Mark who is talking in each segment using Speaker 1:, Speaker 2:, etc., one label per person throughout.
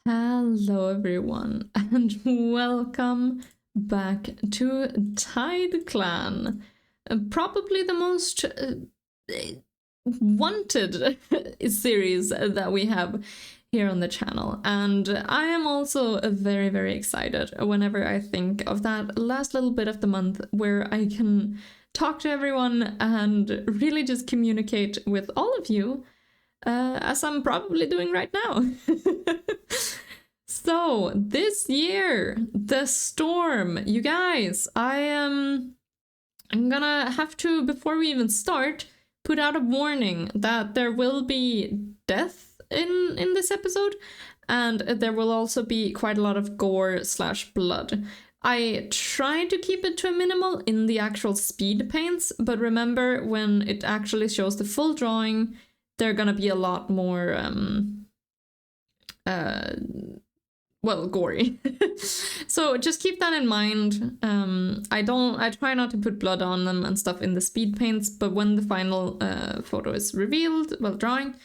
Speaker 1: Hello everyone and welcome back to Tide Clan. Probably the most wanted series that we have here on the channel, and I am also very excited whenever I think of that last little bit of the month where I can talk to everyone and really just communicate with all of you, as I'm probably doing right now. So this year, the storm, you guys, I'm gonna have to, before we even start, put out a warning that there will be death in this episode, and there will also be quite a lot of gore / blood. I tried to keep it to a minimal in the actual speed paints, but remember, when it actually shows the full drawing, they're gonna be a lot more well, gory. So just keep that in mind. I try not to put blood on them and stuff in the speed paints, but when the final photo is revealed, well, drawing,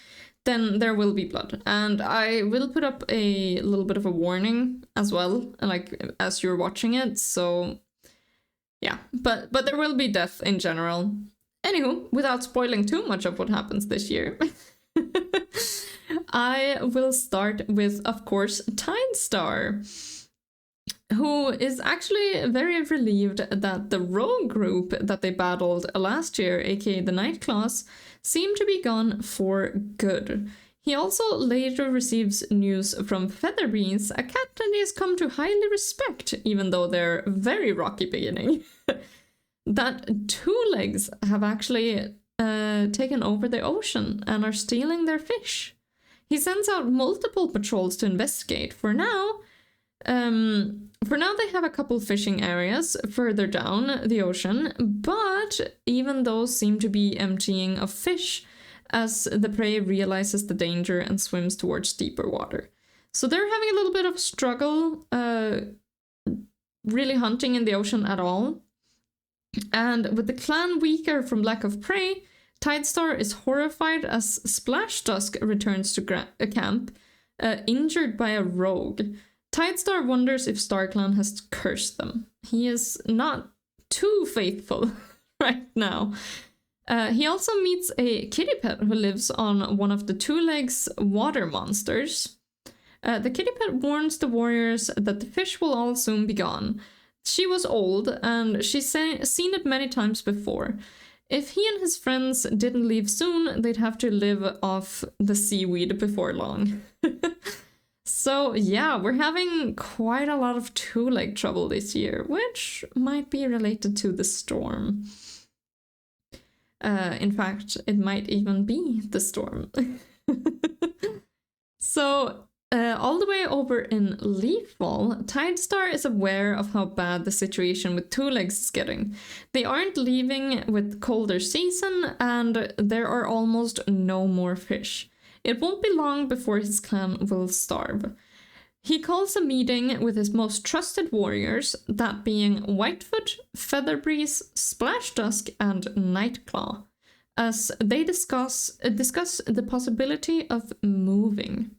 Speaker 1: then there will be blood. And I will put up a little bit of a warning as well, like as you're watching it. So yeah, but there will be death in general. Anywho, without spoiling too much of what happens this year, I will start with, of course, Tidestar, who is actually very relieved that the rogue group that they battled last year, aka the Nightclaws, seem to be gone for good. He also later receives news from Featherbreeze, a cat that he has come to highly respect, even though they're very rocky beginning, that Two Legs have actually taken over the ocean and are stealing their fish. He sends out multiple patrols to investigate. For now, they have a couple fishing areas further down the ocean, but even those seem to be emptying of fish as the prey realizes the danger and swims towards deeper water. So they're having a little bit of struggle really hunting in the ocean at all. And with the clan weaker from lack of prey, Tidestar is horrified as Splashdusk returns to camp, injured by a rogue. Tidestar wonders if StarClan has cursed them. He is not too faithful right now. He also meets a kitty pet who lives on one of the Two Legs water monsters. The kitty pet warns the warriors that the fish will all soon be gone. She was old, and she's seen it many times before. If he and his friends didn't leave soon, they'd have to live off the seaweed before long. So yeah, we're having quite a lot of two-leg trouble this year, which might be related to the storm. In fact, it might even be the storm. So all the way over in Leafball, Tidestar is aware of how bad the situation with Two Legs is getting. They aren't leaving with colder season, and there are almost no more fish. It won't be long before his clan will starve. He calls a meeting with his most trusted warriors, that being Whitefoot, Featherbreeze, Splashdusk, and Nightclaw, as they discuss the possibility of moving.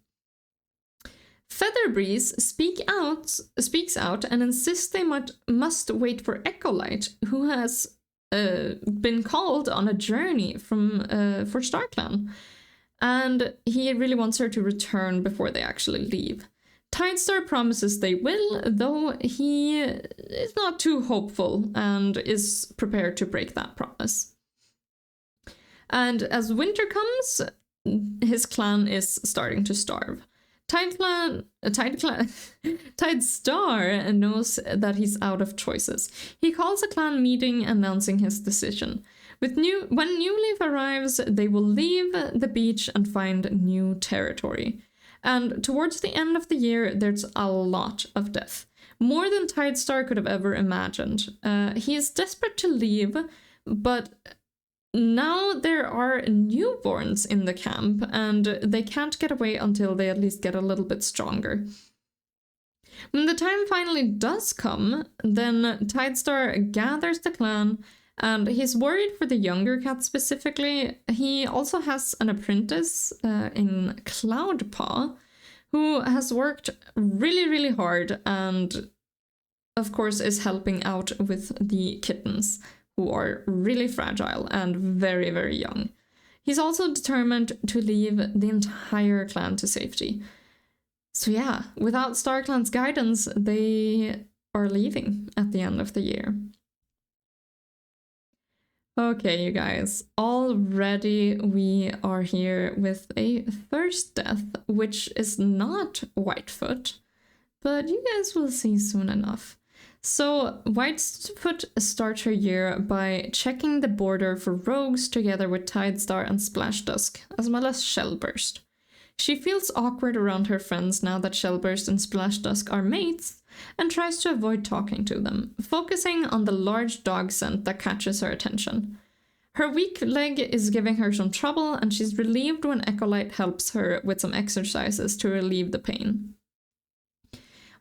Speaker 1: Featherbreeze speaks out and insists they must wait for Echolight, who has been called on a journey for StarClan, and he really wants her to return before they actually leave. Tidestar promises they will, though he is not too hopeful and is prepared to break that promise. And as winter comes, his clan is starting to starve. Tidestar knows that he's out of choices. He calls a clan meeting announcing his decision. When New Leaf arrives, they will leave the beach and find new territory. And towards the end of the year, there's a lot of death. More than Tidestar could have ever imagined. He is desperate to leave, but now there are newborns in the camp, and they can't get away until they at least get a little bit stronger. When the time finally does come, then Tidestar gathers the clan, and he's worried for the younger cat specifically. He also has an apprentice in Cloudpaw, who has worked really, really hard and, of course, is helping out with the kittens, who are really fragile and very, very young. He's also determined to leave the entire clan to safety. So yeah, without StarClan's guidance, they are leaving at the end of the year. Okay, you guys, already we are here with a first death, which is not Whitefoot, but you guys will see soon enough. So Whitefoot starts her year by checking the border for rogues together with Tidestar and Splashdusk, as well as Shellburst. She feels awkward around her friends now that Shellburst and Splashdusk are mates, and tries to avoid talking to them, focusing on the large dog scent that catches her attention. Her weak leg is giving her some trouble, and she's relieved when Echolight helps her with some exercises to relieve the pain.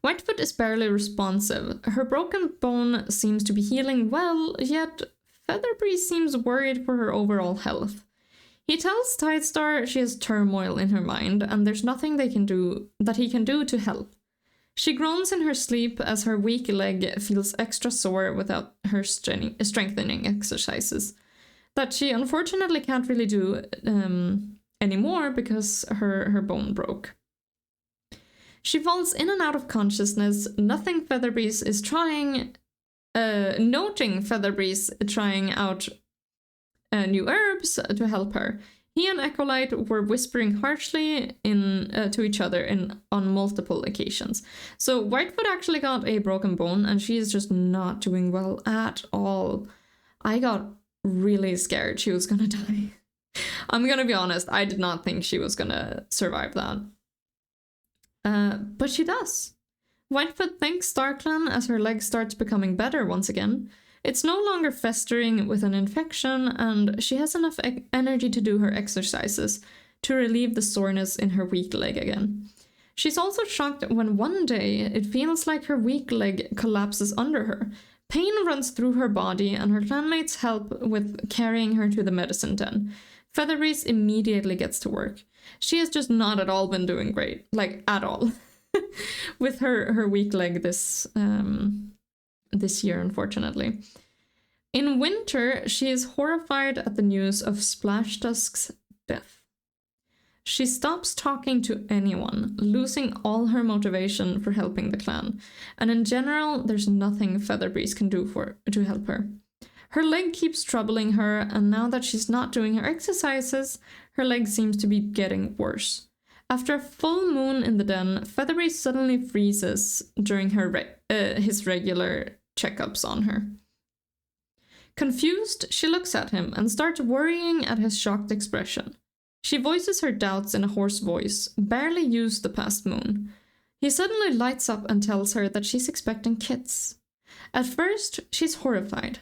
Speaker 1: Whitefoot is barely responsive. Her broken bone seems to be healing well, yet Featherbreeze seems worried for her overall health. He tells Tidestar she has turmoil in her mind, and there's nothing he can do to help. She groans in her sleep as her weak leg feels extra sore without her strengthening exercises, that she unfortunately can't really do anymore because her bone broke. She falls in and out of consciousness, noting Featherbreeze trying out new herbs to help her. He and Echolight were whispering harshly to each other on multiple occasions. So Whitefoot actually got a broken bone, and she is just not doing well at all. I got really scared she was gonna die. I'm gonna be honest, I did not think she was gonna survive that. But she does. Whitefoot thanks StarClan as her leg starts becoming better once again. It's no longer festering with an infection, and she has enough energy to do her exercises to relieve the soreness in her weak leg again. She's also shocked when one day it feels like her weak leg collapses under her. Pain runs through her body, and her clanmates help with carrying her to the medicine den. Featherbreeze immediately gets to work. She has just not at all been doing great, like at all, with her weak leg this year, unfortunately. In winter, she is horrified at the news of Splashdusk's death. She stops talking to anyone, losing all her motivation for helping the clan, and in general, there's nothing Featherbreeze can do to help her. Her leg keeps troubling her, and now that she's not doing her exercises, her leg seems to be getting worse. After a full moon in the den, Featherbreeze suddenly freezes during his regular checkups on her. Confused, she looks at him and starts worrying at his shocked expression. She voices her doubts in a hoarse voice, barely used the past moon. He suddenly lights up and tells her that she's expecting kits. At first, she's horrified.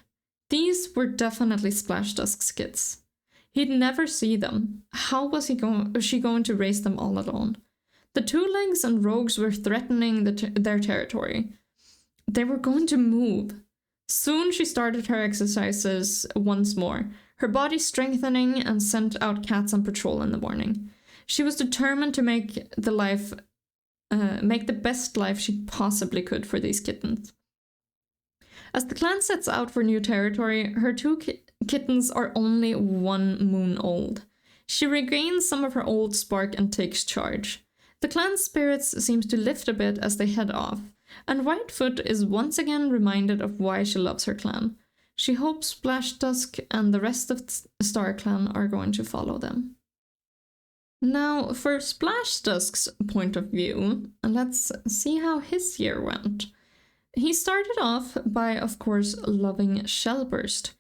Speaker 1: These were definitely Splashdusk's kits. He'd never see them. How was she going to raise them all alone? The two legs and rogues were threatening their territory. They were going to move. Soon she started her exercises once more, her body strengthening, and sent out cats on patrol in the morning. She was determined to make the best life she possibly could for these kittens. As the clan sets out for new territory, her two kittens are only 1 moon old. She regains some of her old spark and takes charge. The clan's spirits seems to lift a bit as they head off, and Whitefoot is once again reminded of why she loves her clan. She hopes Splashdusk and the rest of StarClan are going to follow them. Now, for Splashdusk's point of view, let's see how his year went. He started off by, of course, loving Shellburst.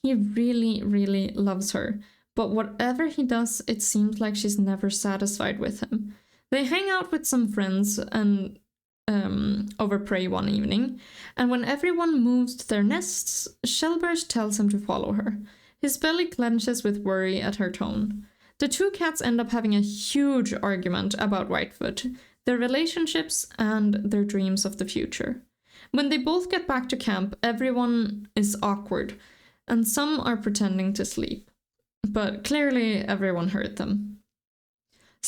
Speaker 1: He really, really loves her, but whatever he does, it seems like she's never satisfied with him. They hang out with some friends and over prey one evening, and when everyone moves to their nests, Shellburst tells him to follow her. His belly clenches with worry at her tone. The two cats end up having a huge argument about Whitefoot, their relationships, and their dreams of the future. When they both get back to camp, everyone is awkward, and some are pretending to sleep. But clearly everyone heard them.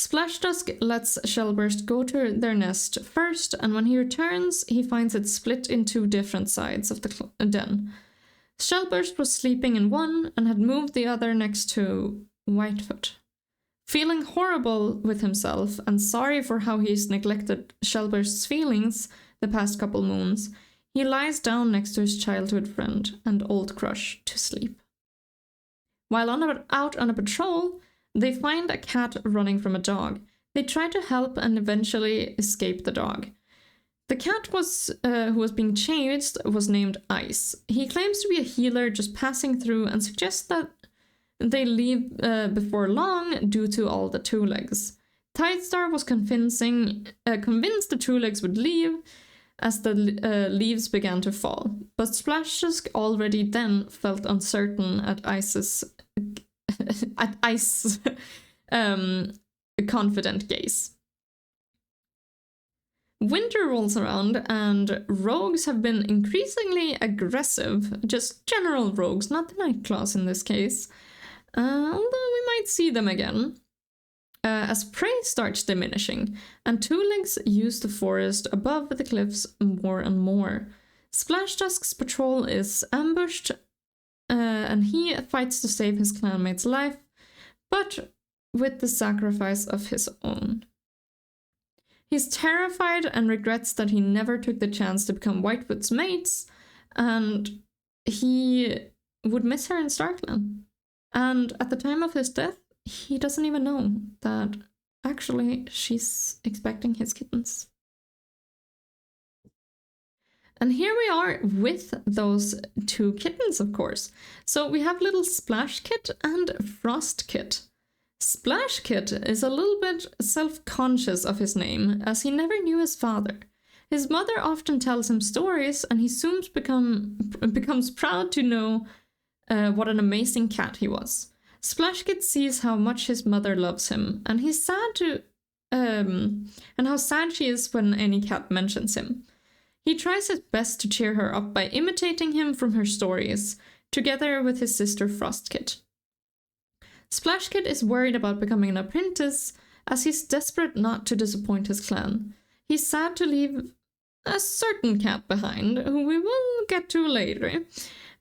Speaker 1: Splashdusk lets Shellburst go to their nest first, and when he returns, he finds it split in two different sides of the den. Shellburst was sleeping in one and had moved the other next to Whitefoot. Feeling horrible with himself and sorry for how he's neglected Shellburst's feelings the past couple moons, he lies down next to his childhood friend and old crush to sleep. While out on a patrol, they find a cat running from a dog. They try to help and eventually escape the dog. The cat who was being chased was named Ice. He claims to be a healer just passing through and suggests that they leave before long due to all the two legs. Tidestar was convinced the two legs would leave as the leaves began to fall, but Splashdusk already then felt uncertain at Ice's confident gaze. Winter rolls around and rogues have been increasingly aggressive, just general rogues, not the Nightclaws in this case, although we might see them again. As prey starts diminishing, and two legs use the forest above the cliffs more and more. Splashdusk's patrol is ambushed, and he fights to save his clanmate's life, but with the sacrifice of his own. He's terrified and regrets that he never took the chance to become Whitefoot's mates, and he would miss her in Starkland. And at the time of his death, he doesn't even know that actually she's expecting his kittens. And here we are with those two kittens, of course. So we have little Splashkit and Frostkit. Splashkit is a little bit self-conscious of his name, as he never knew his father. His mother often tells him stories, and he soon becomes proud to know what an amazing cat he was. Splashkit sees how much his mother loves him, and he's sad and how sad she is when any cat mentions him. He tries his best to cheer her up by imitating him from her stories, together with his sister Frostkit. Splashkit is worried about becoming an apprentice, as he's desperate not to disappoint his clan. He's sad to leave a certain cat behind, who we will get to later,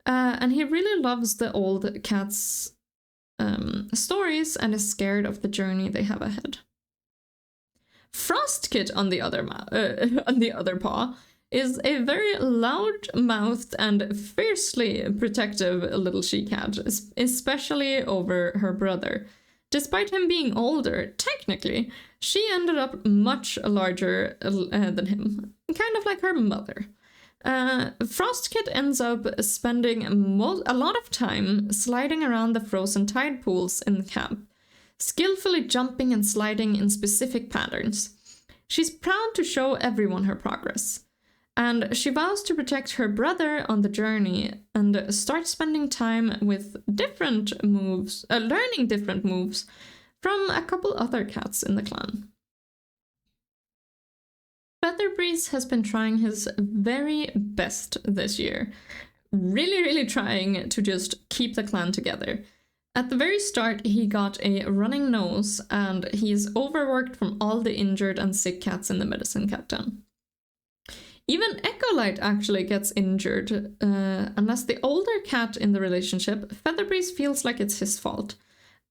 Speaker 1: and he really loves the old cat's stories and is scared of the journey they have ahead. Frostkit, on the other paw, is a very loud-mouthed and fiercely protective little she-cat, especially over her brother. Despite him being older, technically, she ended up much larger than him, kind of like her mother. Frostkit ends up spending a lot of time sliding around the frozen tide pools in the camp, skillfully jumping and sliding in specific patterns. She's proud to show everyone her progress, and she vows to protect her brother on the journey and starts spending time with different moves, learning different moves from a couple other cats in the clan. Featherbreeze has been trying his very best this year, really trying to just keep the clan together. At the very start, he got a running nose, and he's overworked from all the injured and sick cats in the medicine cat den. Even Echolight actually gets injured, and as the older cat in the relationship, Featherbreeze feels like it's his fault,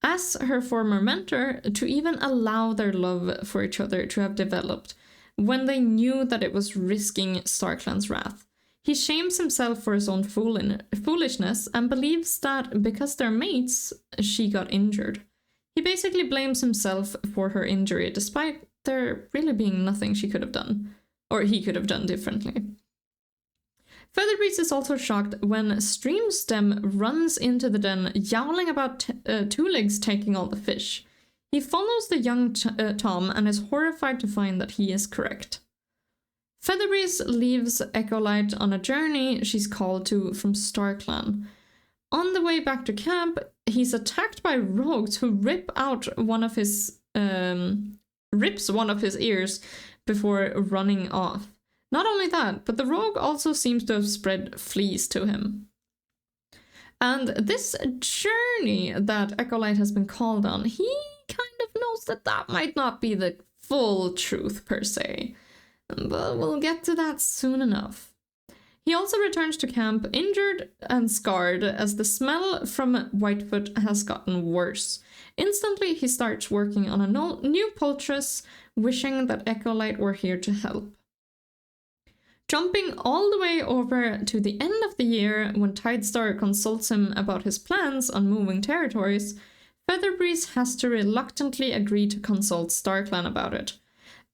Speaker 1: as her former mentor, to even allow their love for each other to have developed, when they knew that it was risking Starkland's wrath. He shames himself for his own foolishness and believes that because they're mates, she got injured. He basically blames himself for her injury, despite there really being nothing she could have done, or he could have done differently. Featherbreeze is also shocked when Streamstem runs into the den, yowling about Two Legs taking all the fish. He follows the young Tom and is horrified to find that he is correct. Featherbreeze leaves Echolight on a journey she's called to from Starkland. On the way back to camp, he's attacked by rogues who rips one of his ears before running off. Not only that, but the rogue also seems to have spread fleas to him. And this journey that Echolight has been called on, he kind of knows that that might not be the full truth per se. But we'll get to that soon enough. He also returns to camp injured and scarred as the smell from Whitefoot has gotten worse. Instantly, he starts working on a new poultice, wishing that Echolight were here to help. Jumping all the way over to the end of the year, when Tidestar consults him about his plans on moving territories, Featherbreeze has to reluctantly agree to consult StarClan about it.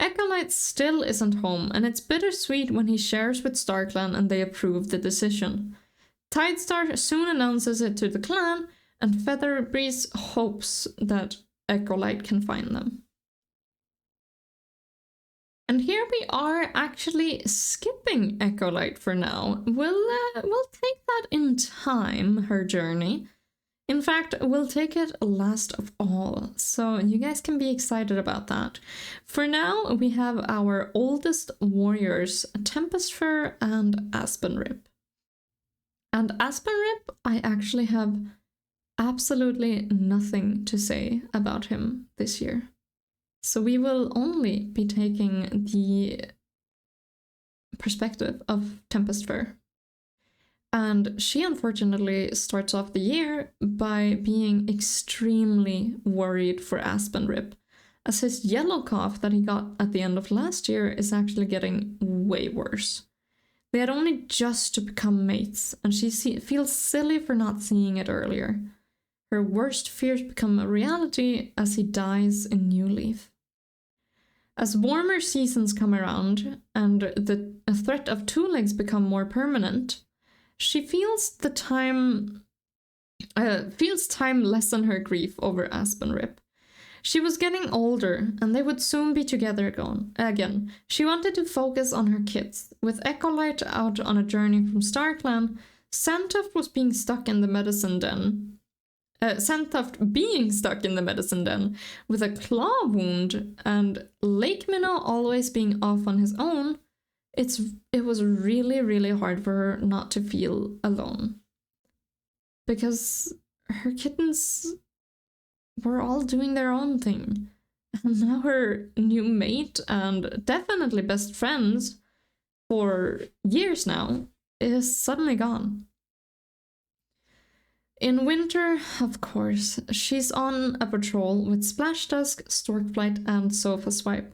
Speaker 1: Echolight still isn't home, and it's bittersweet when he shares with StarClan and they approve the decision. Tidestar soon announces it to the clan, and Featherbreeze hopes that Echolight can find them. And here we are actually skipping Echolight for now. We'll take that in time, her journey. In fact, we'll take it last of all, so you guys can be excited about that. For now, we have our oldest warriors, Tempestfur and Aspenrip. And Aspenrip, I actually have absolutely nothing to say about him this year. So we will only be taking the perspective of Tempestfur. And she unfortunately starts off the year by being extremely worried for Aspenrip, as his yellow cough that he got at the end of last year is actually getting way worse. They had only just to become mates, and she feels silly for not seeing it earlier. Her worst fears become a reality as he dies in New Leaf. As warmer seasons come around and the threat of two legs become more permanent, she feels time lessen her grief over Aspenrip. She was getting older, and they would soon be together again. She wanted to focus on her kids. With Echolight out on a journey from StarClan, Sandtuft was being stuck in the medicine den. Sandtuft being stuck in the medicine den with a claw wound, and Lakeminnow always being off on his own, it was really, really hard for her not to feel alone. Because her kittens were all doing their own thing. And now her new mate and definitely best friends for years now is suddenly gone. In winter, of course, she's on a patrol with Splashdusk, Storkflight, and Sofaswipe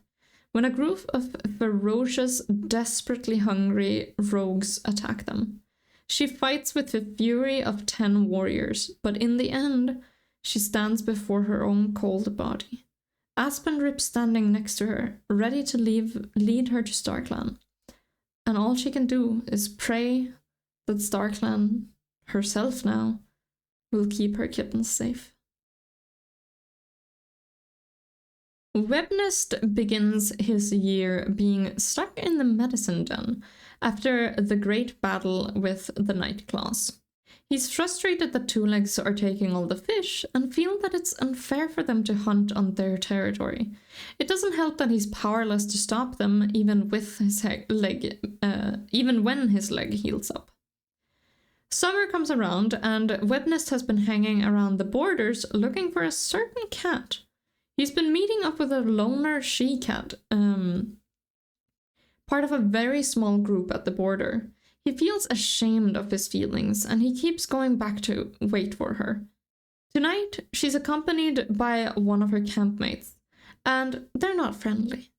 Speaker 1: when a group of ferocious, desperately hungry rogues attack them. She fights with the fury of 10 warriors, but in the end, she stands before her own cold body. Aspenrip standing next to her, ready to lead her to StarClan. And all she can do is pray that StarClan, herself now, will keep her kittens safe. Webnest begins his year being stuck in the medicine den after the great battle with the Nightclaws. He's frustrated that Two Legs are taking all the fish and feels that it's unfair for them to hunt on their territory. It doesn't help that he's powerless to stop them even when his leg heals up. Summer comes around, and Webnest has been hanging around the borders looking for a certain cat. He's been meeting up with a loner she-cat, part of a very small group at the border. He feels ashamed of his feelings, and he keeps going back to wait for her. Tonight, she's accompanied by one of her campmates, and they're not friendly.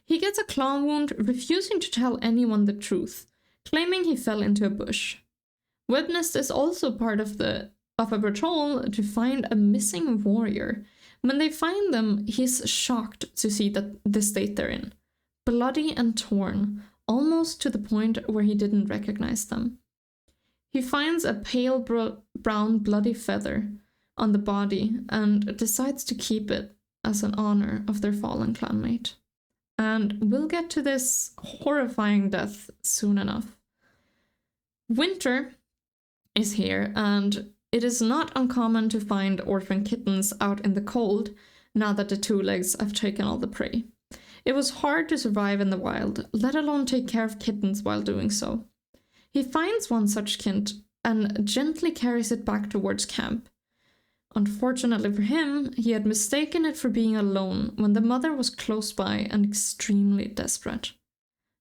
Speaker 1: He gets a claw wound, refusing to tell anyone the truth, claiming he fell into a bush. Webnest is also part of a patrol to find a missing warrior. When they find them, he's shocked to see the state they're in. Bloody and torn, almost to the point where he didn't recognize them. He finds a pale brown bloody feather on the body and decides to keep it as an honor of their fallen clanmate. And we'll get to this horrifying death soon enough. Winter is here, and it is not uncommon to find orphan kittens out in the cold now that the Two Legs have taken all the prey. It was hard to survive in the wild, let alone take care of kittens while doing so. He finds one such kint and gently carries it back towards camp. Unfortunately for him, he had mistaken it for being alone when the mother was close by and extremely desperate.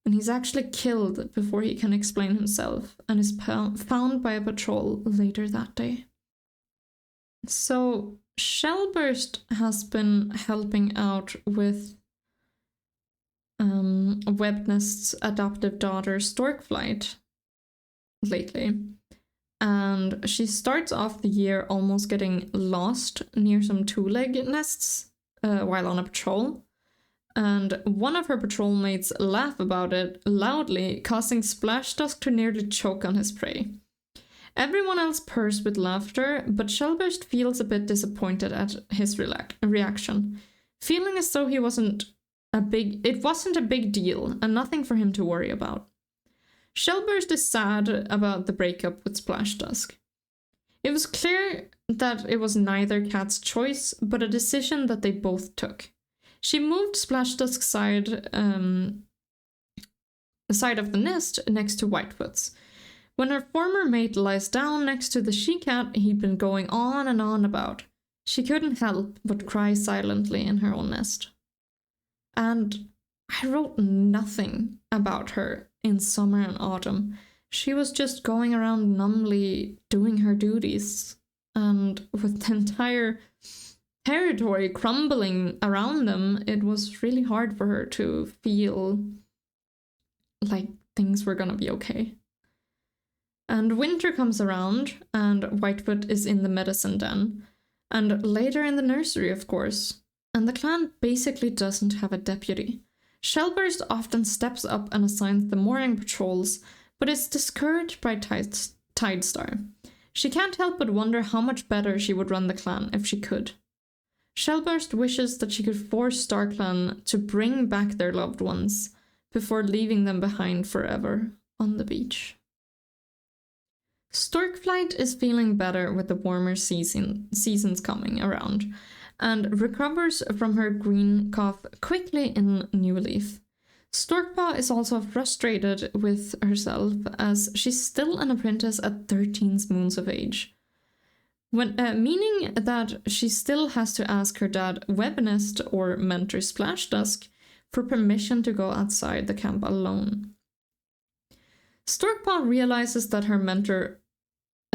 Speaker 1: And he's actually killed before he can explain himself and is found by a patrol later that day. So Shellburst has been helping out with Webnest's adoptive daughter Storkflight lately. And she starts off the year almost getting lost near some two-leg nests while on a patrol. And one of her patrol mates laugh about it loudly, causing Splashdusk to nearly choke on his prey. Everyone else purrs with laughter, but Shellburst feels a bit disappointed at his reaction, feeling as though it wasn't a big deal and nothing for him to worry about. Shellburst is sad about the breakup with Splashdusk. It was clear that it was neither cat's choice, but a decision that they both took. She moved Splashdusk's side of the nest next to Whitefoot's. When her former mate lies down next to the she-cat he'd been going on and on about, she couldn't help but cry silently in her own nest. And I wrote nothing about her in summer and autumn. She was just going around numbly doing her duties, and with the entire territory crumbling around them, it was really hard for her to feel like things were gonna be okay. And winter comes around, and Whitefoot is in the medicine den, and later in the nursery, of course, and the clan basically doesn't have a deputy. Shellburst often steps up and assigns the morning patrols, but is discouraged by Tidestar. She can't help but wonder how much better she would run the clan if she could. Shellburst wishes that she could force StarClan to bring back their loved ones before leaving them behind forever on the beach. Storkflight is feeling better with the warmer seasons coming around, and recovers from her green cough quickly in New Leaf. Storkpaw is also frustrated with herself as she's still an apprentice at 13 moons of age, meaning that she still has to ask her dad Webnest or mentor Splashdusk for permission to go outside the camp alone. Storkpaw realizes that her mentor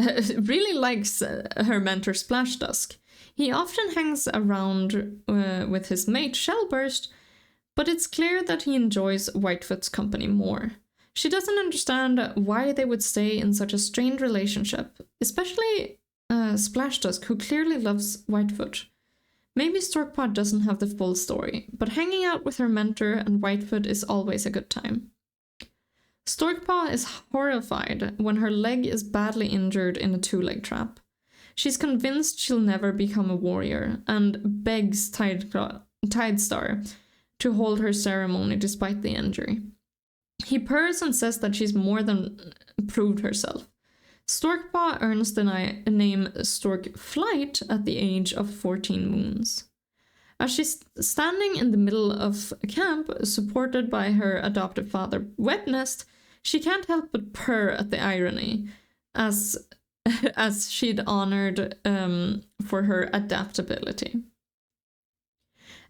Speaker 1: really likes her mentor Splashdusk. He often hangs around with his mate Shellburst, but it's clear that he enjoys Whitefoot's company more. She doesn't understand why they would stay in such a strained relationship, especially Splashdusk, who clearly loves Whitefoot. Maybe Storkpaw doesn't have the full story, but hanging out with her mentor and Whitefoot is always a good time. Storkpaw is horrified when her leg is badly injured in a two-leg trap. She's convinced she'll never become a warrior and begs Tidestar to hold her ceremony despite the injury. He purrs and says that she's more than proved herself. Storkpaw earns the name Storkflight at the age of 14 moons. As she's standing in the middle of camp, supported by her adoptive father Webnest, she can't help but purr at the irony, as she'd honored for her adaptability.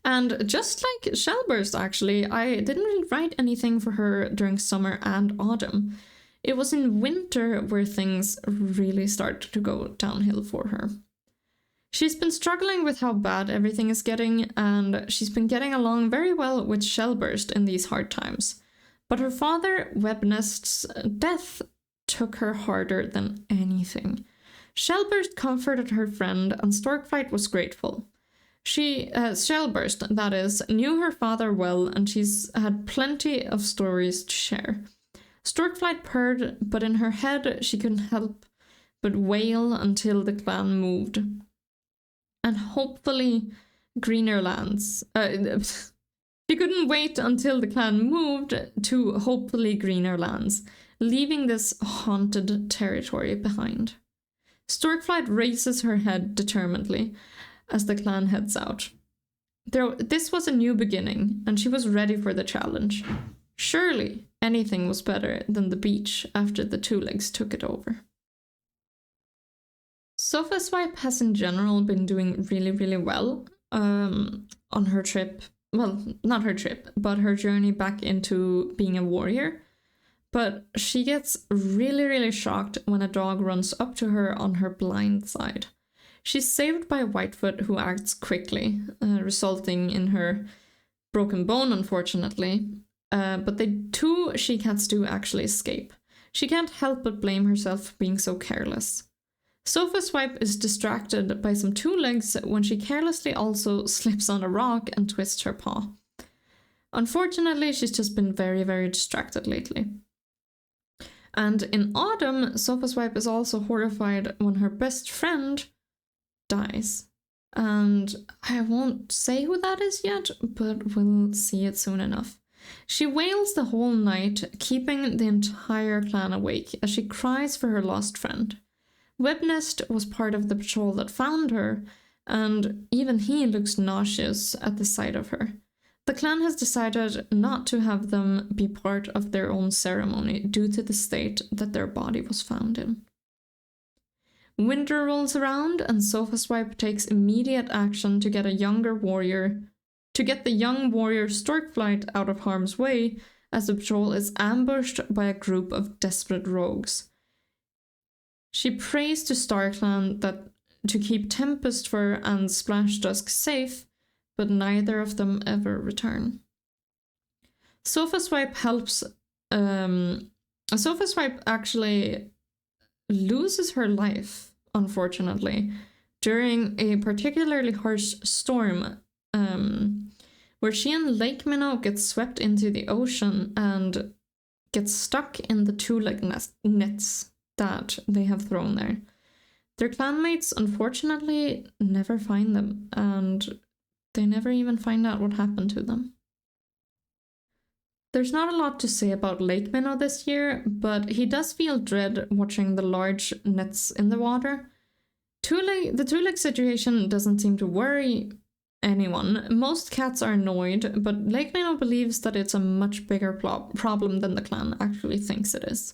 Speaker 1: And just like Shellburst, actually, I didn't really write anything for her during summer and autumn. It was in winter where things really started to go downhill for her. She's been struggling with how bad everything is getting, and she's been getting along very well with Shellburst in these hard times. But her father, Webnest's death took her harder than anything. Shellburst comforted her friend, and Storkflight was grateful. Shellburst, that is, knew her father well, and she's had plenty of stories to share. Storkflight purred, but in her head she couldn't help but wail until the clan moved. And hopefully greener lands. She couldn't wait until the clan moved to hopefully greener lands, leaving this haunted territory behind. Storkflight raises her head determinedly as the clan heads out. This was a new beginning, and she was ready for the challenge. Surely anything was better than the beach after the two legs took it over. Sofaswipe has in general been doing really, really well on her trip. Well, not her trip, but her journey back into being a warrior. But she gets really, really shocked when a dog runs up to her on her blind side. She's saved by Whitefoot, who acts quickly, resulting in her broken bone, unfortunately. But the two she-cats do actually escape. She can't help but blame herself for being so careless. Sofaswipe is distracted by some two legs when she carelessly also slips on a rock and twists her paw. Unfortunately, she's just been very, very distracted lately. And in autumn, Sofaswipe is also horrified when her best friend dies. And I won't say who that is yet, but we'll see it soon enough. She wails the whole night, keeping the entire clan awake as she cries for her lost friend. Webnest was part of the patrol that found her, and even he looks nauseous at the sight of her. The clan has decided not to have them be part of their own ceremony due to the state that their body was found in. Winter rolls around and Sofaswipe takes immediate action to get the young warrior Storkflight out of harm's way as the patrol is ambushed by a group of desperate rogues. She prays to StarClan to keep Tempestfur and Splashdusk safe, but neither of them ever return. Sofaswipe actually loses her life, unfortunately, during a particularly harsh storm, where she and Lakeminnow get swept into the ocean and get stuck in the two-leg nets that they have thrown there. Their clanmates, unfortunately, never find them, and they never even find out what happened to them. There's not a lot to say about Lakeminnow this year, but he does feel dread watching the large nets in the water. The two-leg situation doesn't seem to worry anyone. Most cats are annoyed, but Lakeminnow believes that it's a much bigger problem than the clan actually thinks it is.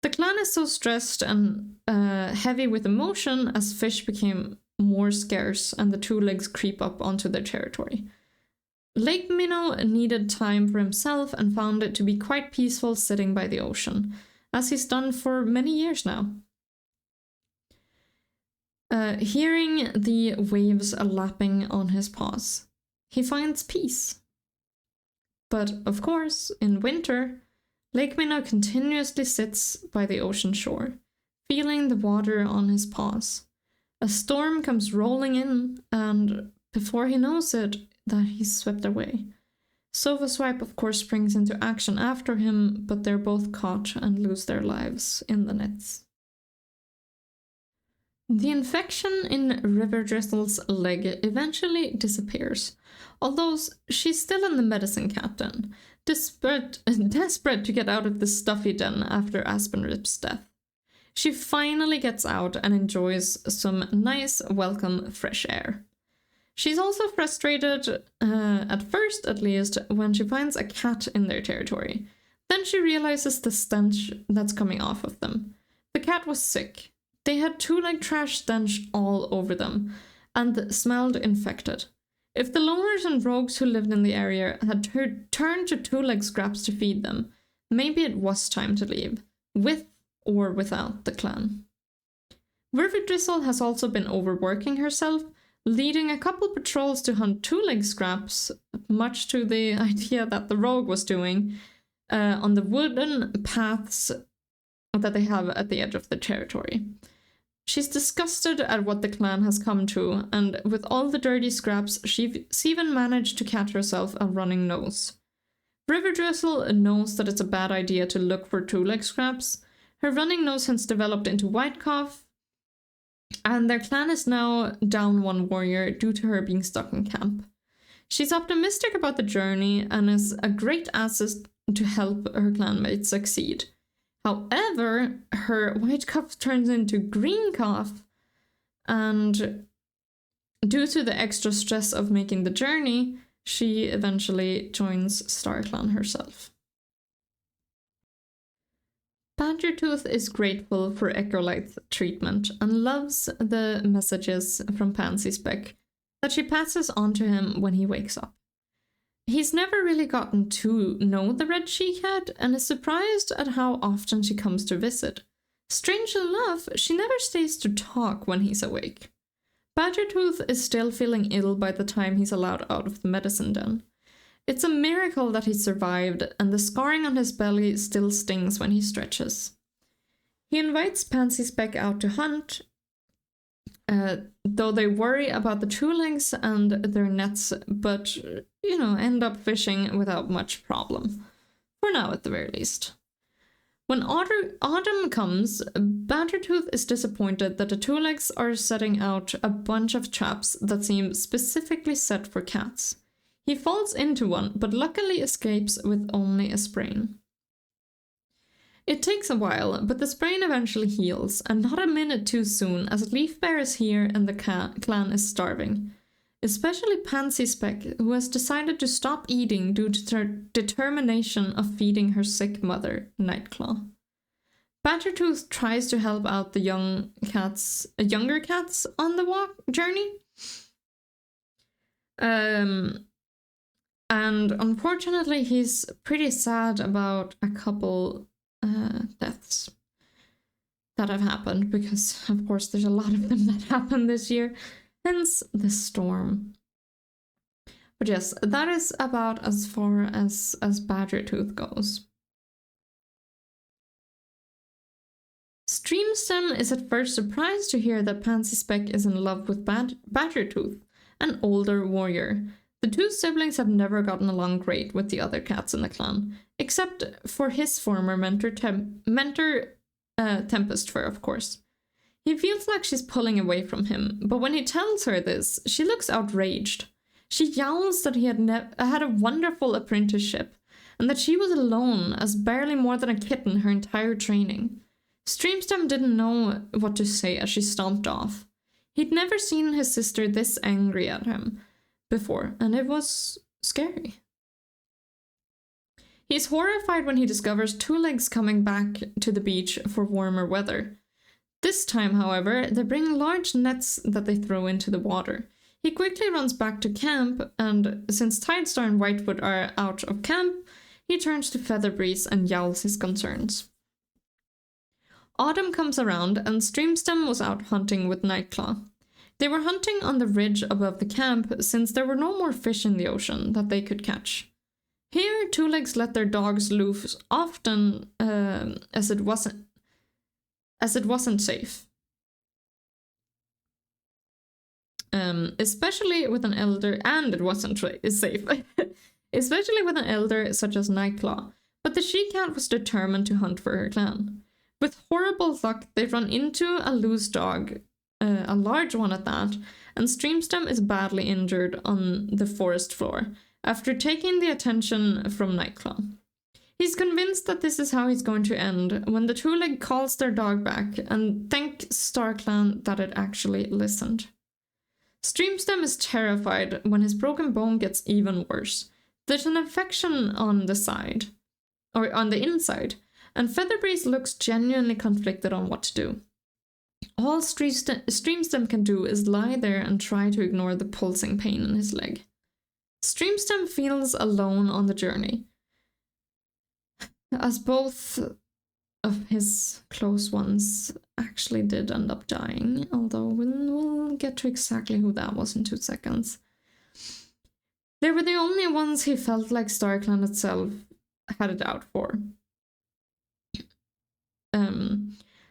Speaker 1: The clan is so stressed and heavy with emotion as fish became more scarce and the two legs creep up onto their territory. Lakeminnow needed time for himself and found it to be quite peaceful sitting by the ocean, as he's done for many years now. Hearing the waves lapping on his paws, he finds peace. But of course, in winter, Lakeminnow continuously sits by the ocean shore, feeling the water on his paws. A storm comes rolling in, and before he knows it, that he's swept away. Sofaswipe, of course, springs into action after him, but they're both caught and lose their lives in the nets. The infection in Riverdrizzle's leg eventually disappears, although she's still in the medicine captain, desperate to get out of the stuffy den after Aspenrip's death. She finally gets out and enjoys some nice, welcome fresh air. She's also frustrated, at first at least, when she finds a cat in their territory. Then she realizes the stench that's coming off of them. The cat was sick. They had two-leg trash stench all over them, and smelled infected. If the loners and rogues who lived in the area had turned to two-leg scraps to feed them, maybe it was time to leave, with or without the clan. Riverdrizzle has also been overworking herself, leading a couple patrols to hunt two-leg scraps, much to the idea that the rogue was doing, on the wooden paths that they have at the edge of the territory. She's disgusted at what the clan has come to, and with all the dirty scraps, she's even managed to catch herself a running nose. Riverdrizzle knows that it's a bad idea to look for two-leg scraps. Her running nose has developed into white cough, and their clan is now down one warrior due to her being stuck in camp. She's optimistic about the journey and is a great asset to help her clanmates succeed. However, her white cough turns into green cough, and due to the extra stress of making the journey, she eventually joins StarClan herself. Badgertooth is grateful for Echolight's treatment and loves the messages from Pansyspeck that she passes on to him when he wakes up. He's never really gotten to know the Red She-Cat and is surprised at how often she comes to visit. Strangely enough, she never stays to talk when he's awake. Badgertooth is still feeling ill by the time he's allowed out of the medicine den. It's a miracle that he survived, and the scarring on his belly still stings when he stretches. He invites Pansyspeck out to hunt, though they worry about the true legs and their nets, but, end up fishing without much problem. For now, at the very least. When autumn comes, Badgertooth is disappointed that the two legs are setting out a bunch of traps that seem specifically set for cats. He falls into one, but luckily escapes with only a sprain. It takes a while, but the sprain eventually heals, and not a minute too soon, as Leafbear is here and the clan is starving. Especially Pansyspeck, who has decided to stop eating due to her determination of feeding her sick mother, Nightclaw. Badgertooth tries to help out the younger cats on the journey. And unfortunately, he's pretty sad about a couple deaths that have happened, because of course there's a lot of them that happened this year, hence the storm. But yes, that is about as far as Badgertooth goes. Streamstem is at first surprised to hear that Pansyspeck is in love with Badgertooth, an older warrior. The two siblings have never gotten along great with the other cats in the clan, except for his former mentor Tempestfur, of course. He feels like she's pulling away from him, but when he tells her this, she looks outraged. She yowls that he had a wonderful apprenticeship, and that she was alone as barely more than a kitten her entire training. Streamstem didn't know what to say as she stomped off. He'd never seen his sister this angry at him before, and it was scary. He's horrified when he discovers two legs coming back to the beach for warmer weather. This time, however, they bring large nets that they throw into the water. He quickly runs back to camp, and since Tidestar and Whitefoot are out of camp, he turns to Featherbreeze and yowls his concerns. Autumn comes around, and Streamstem was out hunting with Nightclaw. They were hunting on the ridge above the camp, since there were no more fish in the ocean that they could catch. Here, Two Legs let their dogs loose often, as it wasn't safe. Especially with an elder, and it wasn't safe. Especially with an elder such as Nightclaw, but the she-cat was determined to hunt for her clan. With horrible luck, they run into a loose dog, a large one at that, and Streamstem is badly injured on the forest floor, after taking the attention from Nightclaw. He's convinced that this is how he's going to end, when the Two-Leg calls their dog back, and thanks StarClan that it actually listened. Streamstem is terrified when his broken bone gets even worse. There's an infection on the inside, and Featherbreeze looks genuinely conflicted on what to do. All Streamstem can do is lie there and try to ignore the pulsing pain in his leg. Streamstem feels alone on the journey, as both of his close ones actually did end up dying, although we'll get to exactly who that was in 2 seconds. They were the only ones he felt like StarClan itself had it out for.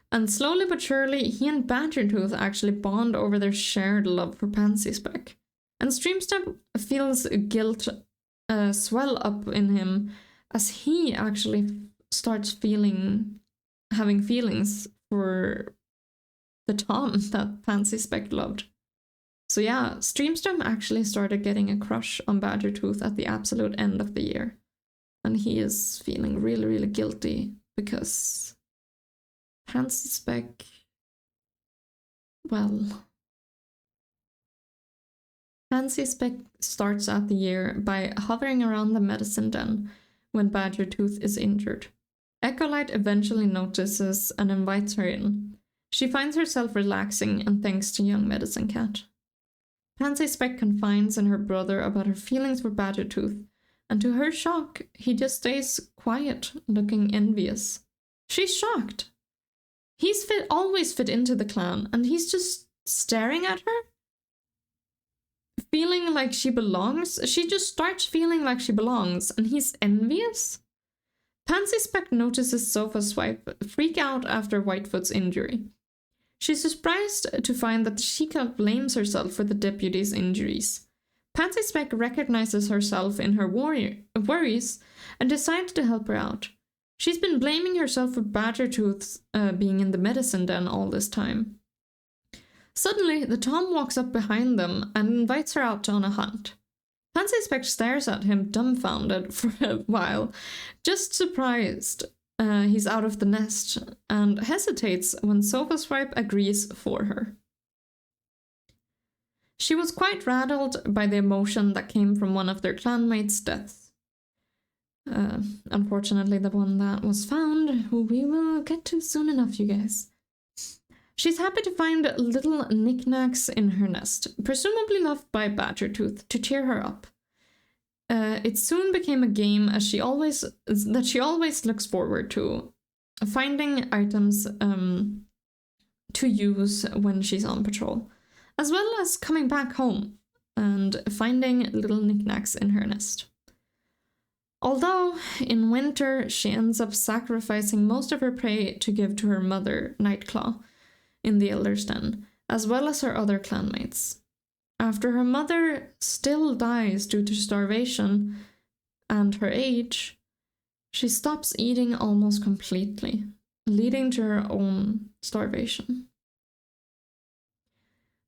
Speaker 1: And slowly but surely, he and Badgertooth actually bond over their shared love for Pansyspeck. And Streamstem feels guilt swell up in him as he actually starts having feelings for the Tom that Pansyspeck loved. So yeah, Streamstem actually started getting a crush on Badgertooth at the absolute end of the year. And he is feeling really, really guilty because Pansyspeck, Pansyspeck starts out the year by hovering around the medicine den when Badgertooth is injured. Echolight eventually notices and invites her in. She finds herself relaxing and thanks to young Medicine Cat. Pansyspeck confides in her brother about her feelings for Badgertooth, and to her shock, he just stays quiet, looking envious. She's shocked. He's always fit into the clan, and he's just staring at her? Feeling like she belongs? She just starts feeling like she belongs, and he's envious? Pansyspeck notices Sofaswipe freak out after Whitefoot's injury. She's surprised to find that She-Cat blames herself for the deputy's injuries. Pansyspeck recognizes herself in her worries and decides to help her out. She's been blaming herself for Badgertooth being in the medicine den all this time. Suddenly, the Tom walks up behind them and invites her out on a hunt. Pansyspeck stares at him dumbfounded for a while, just surprised he's out of the nest, and hesitates when Sofaswipe agrees for her. She was quite rattled by the emotion that came from one of their clanmates' deaths. Unfortunately, the one that was found, who we will get to soon enough, you guys. She's happy to find little knickknacks in her nest, presumably left by Badgertooth, to cheer her up. It soon became a game that she always looks forward to, finding items to use when she's on patrol, as well as coming back home and finding little knickknacks in her nest. Although, in winter, she ends up sacrificing most of her prey to give to her mother, Nightclaw, in the Elder's Den, as well as her other clanmates. After her mother still dies due to starvation and her age, she stops eating almost completely, leading to her own starvation.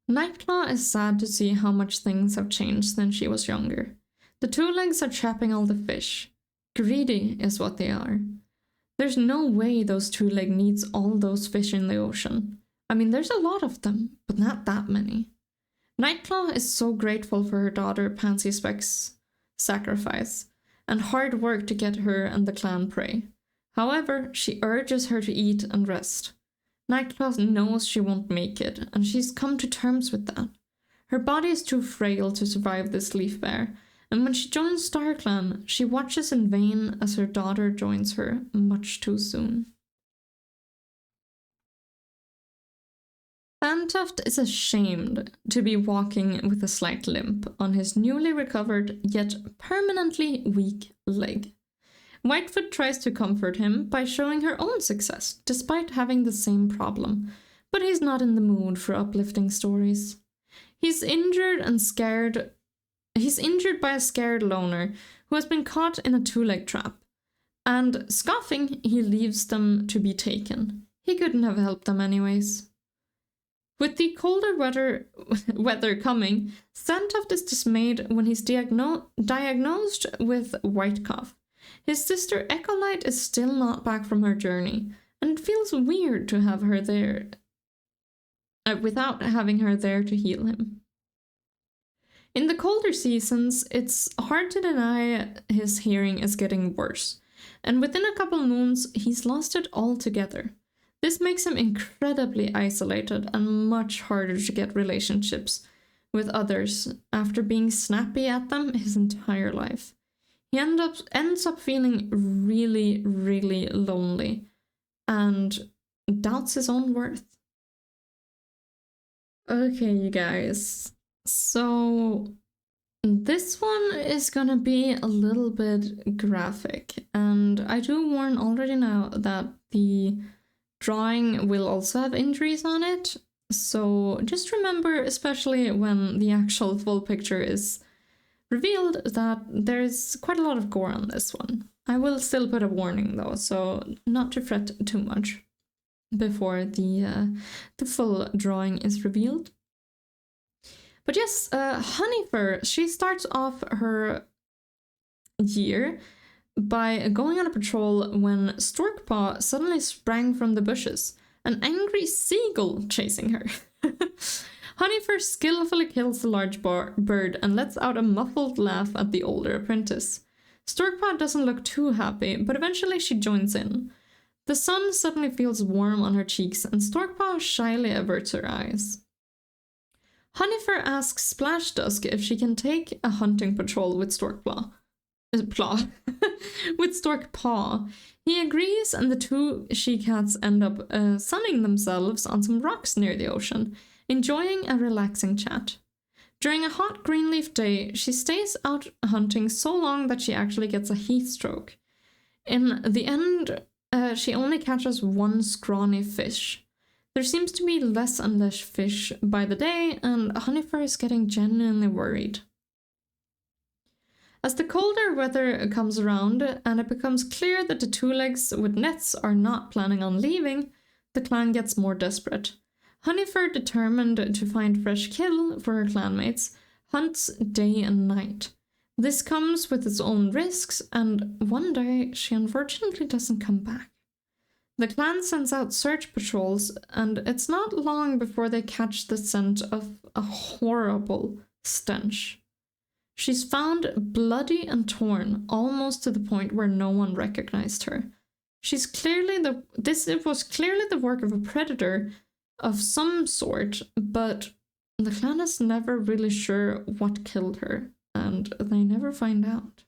Speaker 1: Nightclaw is sad to see how much things have changed since she was younger. The two legs are trapping all the fish. Greedy is what they are. There's no way those two leg needs all those fish in the ocean. I mean, there's a lot of them, but not that many. Nightclaw is so grateful for her daughter Pansyspeck's sacrifice and hard work to get her and the clan prey. However, she urges her to eat and rest. Nightclaw knows she won't make it, and she's come to terms with that. Her body is too frail to survive this leaf bear, and when she joins StarClan, she watches in vain as her daughter joins her much too soon. Sandtuft is ashamed to be walking with a slight limp on his newly recovered yet permanently weak leg. Whitefoot tries to comfort him by showing her own success, despite having the same problem, but he's not in the mood for uplifting stories. He's injured by a scared loner who has been caught in a two-leg trap, and scoffing, he leaves them to be taken. He couldn't have helped them anyways. With the colder weather coming, Sandtuft is dismayed when he's diagnosed with white cough. His sister Echolight is still not back from her journey, and it feels weird to have her there without having her there to heal him. In the colder seasons, it's hard to deny his hearing is getting worse, and within a couple moons, he's lost it altogether. This makes him incredibly isolated and much harder to get relationships with others after being snappy at them his entire life. He ends up feeling really, really lonely and doubts his own worth. Okay, you guys. So this one is gonna be a little bit graphic, and I do warn already now that the drawing will also have injuries on it, so just remember, especially when the actual full picture is revealed, that there's quite a lot of gore on this one. I will still put a warning though, so not to fret too much before the full drawing is revealed. But yes, Honeyfur, she starts off her year by going on a patrol when Storkpaw suddenly sprang from the bushes, an angry seagull chasing her. Honeyfur skillfully kills the large bird and lets out a muffled laugh at the older apprentice. Storkpaw doesn't look too happy, but eventually she joins in. The sun suddenly feels warm on her cheeks, and Storkpaw shyly averts her eyes. Honeyfur asks Splashdusk if she can take a hunting patrol with Storkpaw. With Storkpaw. He agrees, and the two she-cats end up sunning themselves on some rocks near the ocean, enjoying a relaxing chat. During a hot green leaf day, she stays out hunting so long that she actually gets a heat stroke. In the end, she only catches one scrawny fish. There seems to be less and less fish by the day, and Honeyfur is getting genuinely worried. As the colder weather comes around, and it becomes clear that the two legs with nets are not planning on leaving, the clan gets more desperate. Honeyfur, determined to find fresh kill for her clanmates, hunts day and night. This comes with its own risks, and one day she unfortunately doesn't come back. The clan sends out search patrols, and it's not long before they catch the scent of a horrible stench. She's found bloody and torn, almost to the point where no one recognized her. This was clearly the work of a predator of some sort, but the clan is never really sure what killed her, and they never find out.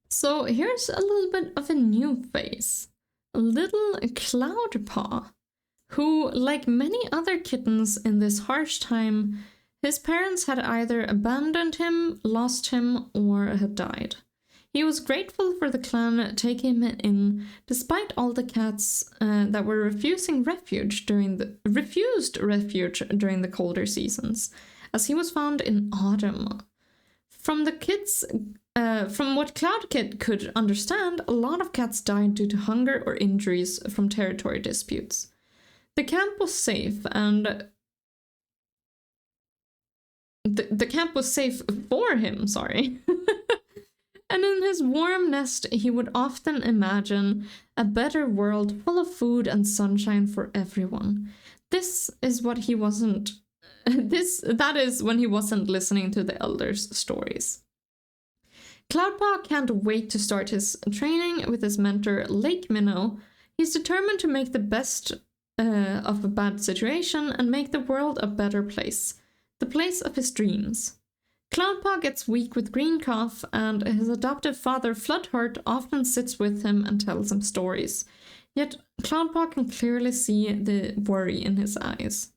Speaker 1: So here's a little bit of a new face. Little Cloudpaw, who, like many other kittens in this harsh time, his parents had either abandoned him, lost him, or had died. He was grateful for the clan taking him in, despite all the cats that were refused refuge during the colder seasons, as he was found in autumn. From what Cloudkit could understand, a lot of cats died due to hunger or injuries from territory disputes. The camp was safe, and the camp was safe for him, sorry. And in his warm nest, he would often imagine a better world full of food and sunshine for everyone. That is when he wasn't listening to the elders' stories. Cloudpaw can't wait to start his training with his mentor Lakeminnow. He's determined to make the best of a bad situation and make the world a better place. The place of his dreams. Cloudpaw gets weak with green cough, and his adoptive father Floodheart often sits with him and tells him stories. Yet Cloudpaw can clearly see the worry in his eyes.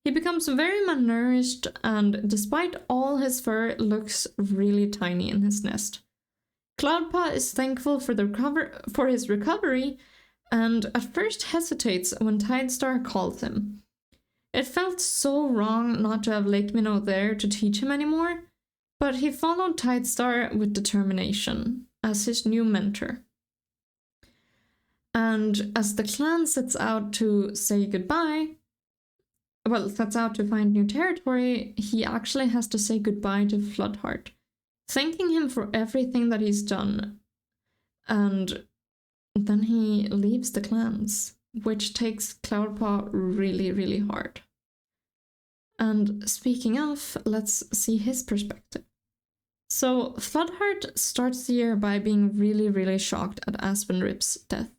Speaker 1: He becomes very malnourished, and despite all his fur, looks really tiny in his nest. Cloudpaw is thankful for his recovery, and at first hesitates when Tidestar calls him. It felt so wrong not to have Lakeminnow there to teach him anymore, but he followed Tidestar with determination as his new mentor. And as the clan sets out to find new territory, he actually has to say goodbye to Floodheart, thanking him for everything that he's done. And then he leaves the clans, which takes Cloudpaw really, really hard. And speaking of, let's see his perspective. So Floodheart starts the year by being really, really shocked at Aspenrip's death.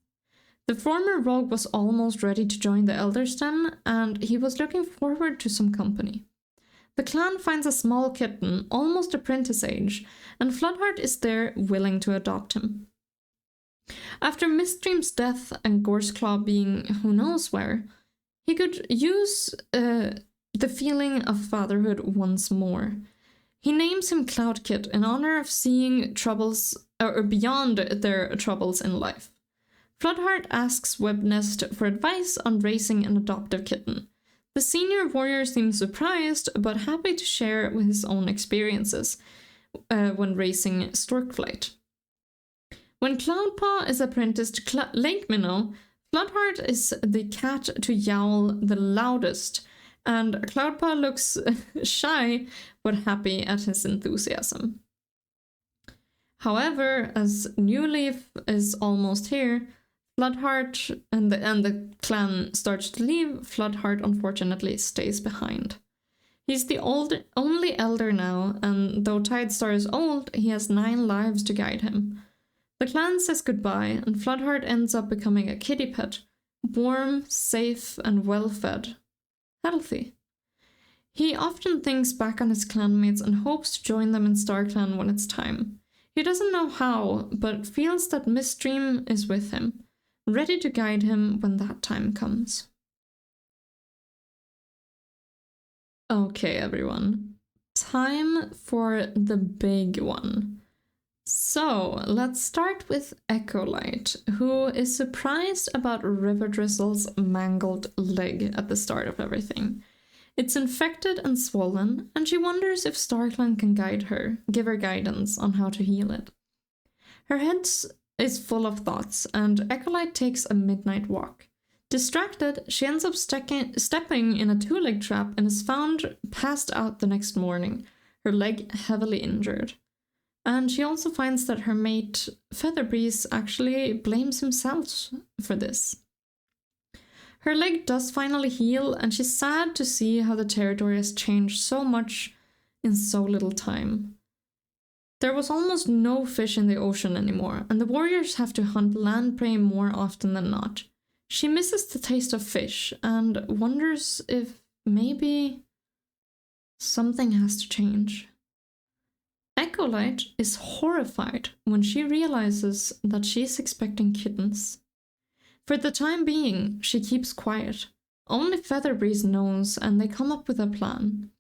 Speaker 1: The former rogue was almost ready to join the Elder's Den, and he was looking forward to some company. The clan finds a small kitten, almost apprentice age, and Floodheart is there willing to adopt him. After Mistream's death and Gorseclaw being who knows where, he could use the feeling of fatherhood once more. He names him Cloudkit in honor of seeing troubles or beyond their troubles in life. Floodheart asks Webnest for advice on raising an adoptive kitten. The senior warrior seems surprised, but happy to share with his own experiences when raising Storkflight. When Cloudpaw is apprenticed to Lakeminnow, Floodheart is the cat to yowl the loudest, and Cloudpaw looks shy but happy at his enthusiasm. However, as New Leaf is almost here, Floodheart and the clan starts to leave, Floodheart unfortunately stays behind. He's the only elder now, and though Tidestar is old, he has 9 lives to guide him. The clan says goodbye, and Floodheart ends up becoming a kitty pet, warm, safe, and well-fed. Healthy. He often thinks back on his clanmates and hopes to join them in StarClan when it's time. He doesn't know how, but feels that Miss Dream is with him, ready to guide him when that time comes. Okay, everyone. Time for the big one. So, let's start with Echolight, who is surprised about Riverdrizzle's mangled leg at the start of everything. It's infected and swollen, and she wonders if StarClan can give her guidance on how to heal it. Her head is full of thoughts, and Echolight takes a midnight walk. Distracted, she ends up stepping in a two-leg trap and is found passed out the next morning, her leg heavily injured. And she also finds that her mate, Featherbreeze, actually blames himself for this. Her leg does finally heal, and she's sad to see how the territory has changed so much in so little time. There was almost no fish in the ocean anymore, and the warriors have to hunt land prey more often than not. She misses the taste of fish and wonders if maybe something has to change. Echolight is horrified when she realizes that she's expecting kittens. For the time being, she keeps quiet. Only Featherbreeze knows, and they come up with a plan.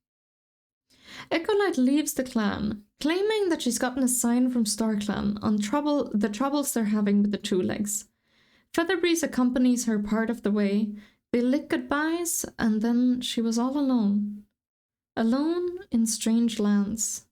Speaker 1: Echolight leaves the clan, claiming that she's gotten a sign from StarClan on the troubles they're having with the two legs. Featherbreeze accompanies her part of the way. They lick goodbyes, and then she was all alone. Alone in strange lands.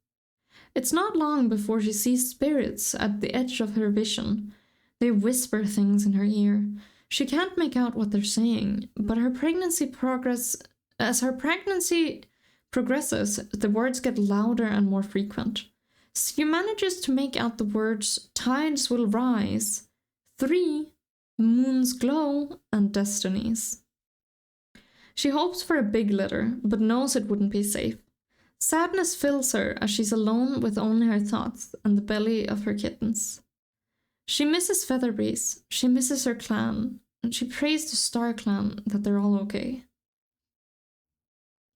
Speaker 1: It's not long before she sees spirits at the edge of her vision. They whisper things in her ear. She can't make out what they're saying, but as her pregnancy progresses, the words get louder and more frequent. She manages to make out the words "tides will rise," 3 moons glow, and destinies. She hopes for a big litter, but knows it wouldn't be safe. Sadness fills her as she's alone with only her thoughts and the belly of her kittens. She misses Featherbreeze, she misses her clan, and she prays to StarClan that they're all okay.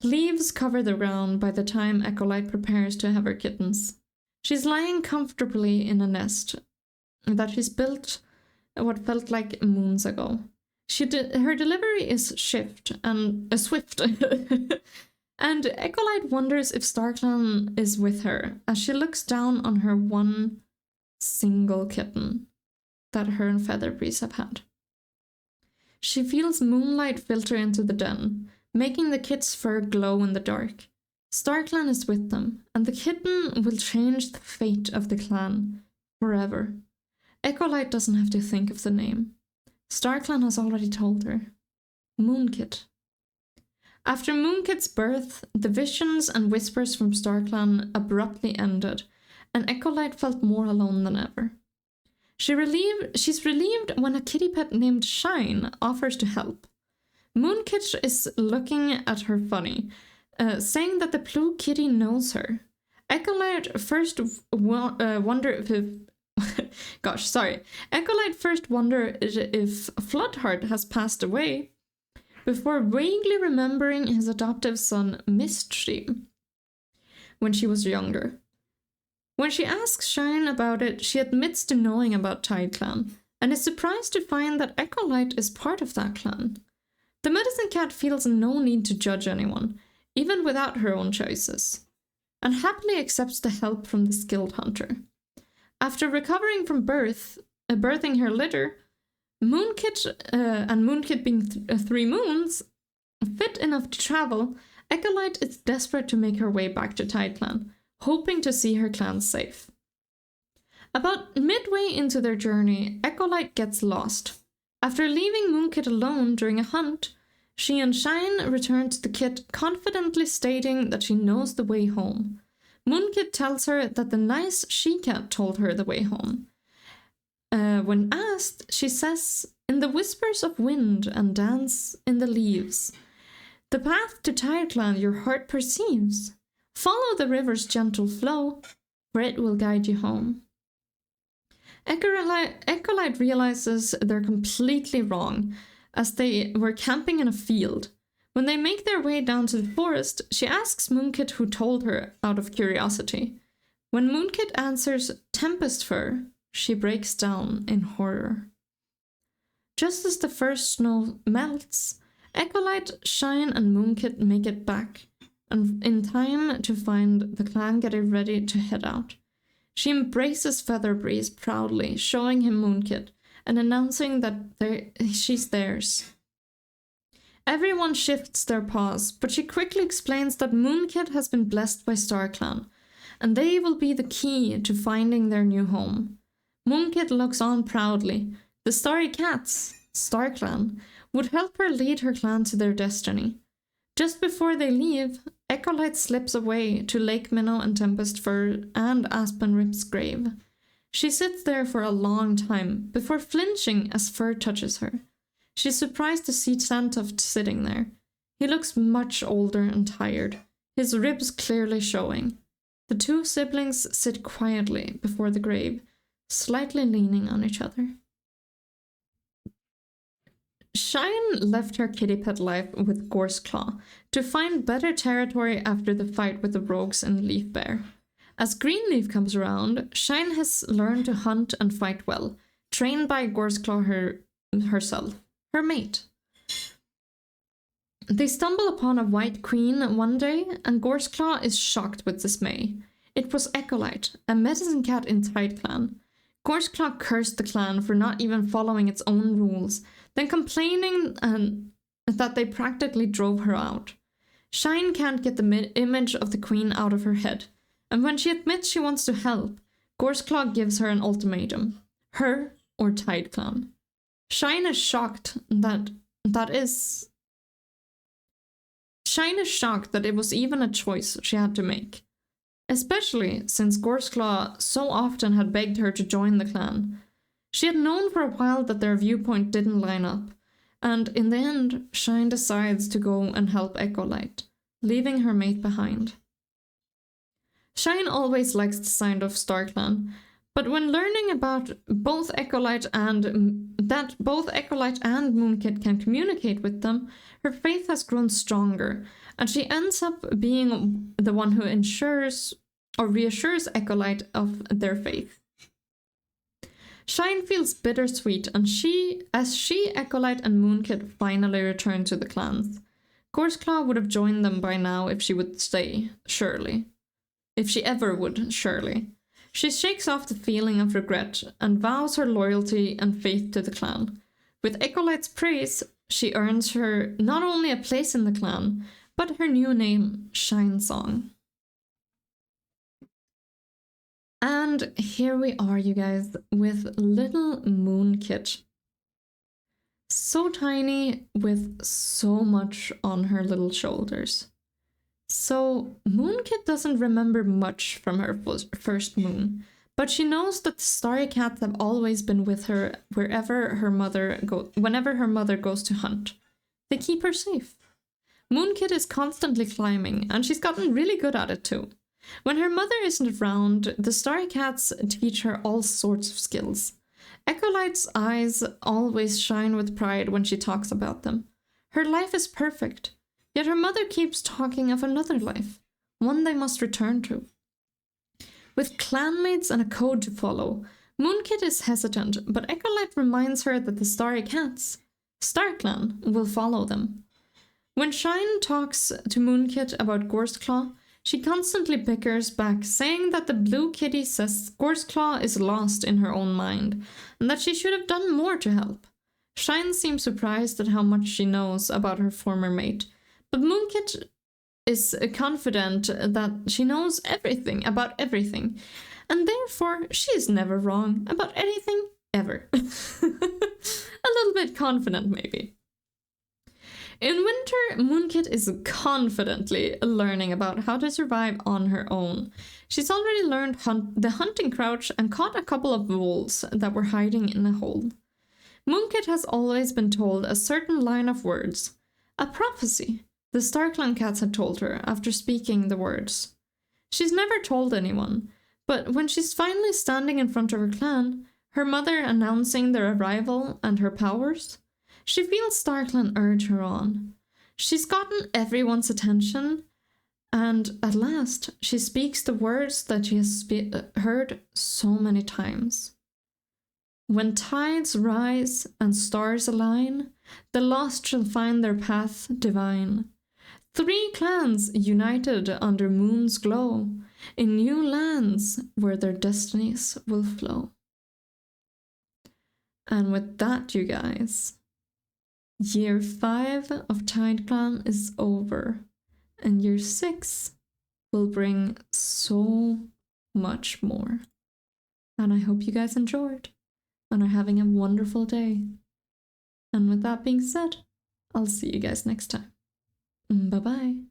Speaker 1: Leaves cover the ground by the time Echolight prepares to have her kittens. She's lying comfortably in a nest that she's built what felt like moons ago. Her delivery is swift, and Echolight wonders if StarClan is with her as she looks down on her one single kitten that her and Featherbreeze have had. She feels moonlight filter into the den, making the kit's fur glow in the dark. StarClan is with them, and the kitten will change the fate of the clan forever. Echolight doesn't have to think of the name. StarClan has already told her. Moonkit. After Moonkit's birth, the visions and whispers from StarClan abruptly ended, and Echolight felt more alone than ever. She's relieved when a kitty pet named Shine offers to help. Moonkit is looking at her funny, saying that the blue kitty knows her. Echolight first wonder if Floodheart has passed away, before vaguely remembering his adoptive son Miststream when she was younger. When she asks Shine about it, she admits to knowing about Tide Clan, and is surprised to find that Echolight is part of that clan. The medicine cat feels no need to judge anyone, even without her own choices, and happily accepts the help from the skilled hunter. After recovering from birthing her litter, Moonkit, and Moonkit being 3 moons, fit enough to travel, Echolight is desperate to make her way back to Tide Clan, hoping to see her clan safe. About midway into their journey, Echolight gets lost. After leaving Moonkit alone during a hunt, she and Shine return to the kit, confidently stating that she knows the way home. Moonkit tells her that the nice she-cat told her the way home. When asked, she says, "In the whispers of wind and dance in the leaves, the path to Tireclan your heart perceives. Follow the river's gentle flow, for it will guide you home." Echolight realizes they're completely wrong, as they were camping in a field. When they make their way down to the forest, she asks Moonkit who told her out of curiosity. When Moonkit answers Tempestfur, she breaks down in horror. Just as the first snow melts, Echolight, Shine, and Moonkit make it back, and in time to find the clan getting ready to head out. She embraces Featherbreeze proudly, showing him Moonkit, and announcing that she's theirs. Everyone shifts their paws, but she quickly explains that Moonkit has been blessed by StarClan, and they will be the key to finding their new home. Moonkit looks on proudly. The Starry Cats, StarClan, would help her lead her clan to their destiny. Just before they leave, Echolight slips away to Lakeminnow and Tempestfur and Aspenrip's grave. She sits there for a long time before flinching as Fur touches her. She's surprised to see Sandtuft sitting there. He looks much older and tired, his ribs clearly showing. The two siblings sit quietly before the grave, slightly leaning on each other. Shine left her kitty pet life with Gorseclaw to find better territory after the fight with the rogues and Leaf Bear. As Greenleaf comes around, Shine has learned to hunt and fight well, trained by Gorseclaw herself, her mate. They stumble upon a white queen one day, and Gorseclaw is shocked with dismay. It was Echolight, a medicine cat in Tide Clan. Gorseclaw cursed the clan for not even following its own rules, then complaining that they practically drove her out. Shine can't get the image of the queen out of her head, and when she admits she wants to help, Gorseclaw gives her an ultimatum: her or Tide Clan. Shine is shocked that it was even a choice she had to make, especially since Gorseclaw so often had begged her to join the clan. She had known for a while that their viewpoint didn't line up, and in the end, Shine decides to go and help Echolight, leaving her mate behind. Shine always likes the sound of StarClan, but when learning about both Echolight and Moonkit can communicate with them, her faith has grown stronger, and she ends up being the one who reassures Echolight of their faith. Shine feels bittersweet as she, Echolight, and Moonkit finally return to the clans. Gorseclaw would have joined them by now if she would stay, surely. If she ever would, surely. She shakes off the feeling of regret and vows her loyalty and faith to the clan. With Echolight's praise, she earns her not only a place in the clan, but her new name, Shinesong. And here we are, you guys, with little Moonkit. So tiny, with so much on her little shoulders. So Moonkit doesn't remember much from her first moon, but she knows that the Starry Cats have always been with her whenever her mother goes to hunt. They keep her safe. Moonkit is constantly climbing, and she's gotten really good at it too. When her mother isn't around, the Starry Cats teach her all sorts of skills. Echolight's eyes always shine with pride when she talks about them. Her life is perfect, yet her mother keeps talking of another life, one they must return to. With clanmates and a code to follow, Moonkit is hesitant, but Echolight reminds her that the Starry Cats, StarClan, will follow them. When Shine talks to Moonkit about Gorseclaw, she constantly bickers back, saying that the blue kitty says Gorseclaw is lost in her own mind, and that she should have done more to help. Shine seems surprised at how much she knows about her former mate, but Moonkit is confident that she knows everything about everything, and therefore she is never wrong about anything ever. A little bit confident, maybe. In winter, Moonkit is confidently learning about how to survive on her own. She's already learned the hunting crouch and caught a couple of wolves that were hiding in a hole. Moonkit has always been told a certain line of words, a prophecy, the StarClan cats had told her after speaking the words. She's never told anyone, but when she's finally standing in front of her clan, her mother announcing their arrival and her powers, she feels Starkland urge her on. She's gotten everyone's attention, and at last she speaks the words that she has heard so many times. When tides rise and stars align, the lost shall find their path divine. 3 clans united under moon's glow, in new lands where their destinies will flow. And with that, you guys, year 5 of Tide Clan is over, and year 6 will bring so much more. And I hope you guys enjoyed and are having a wonderful day. And with that being said, I'll see you guys next time. Bye-bye.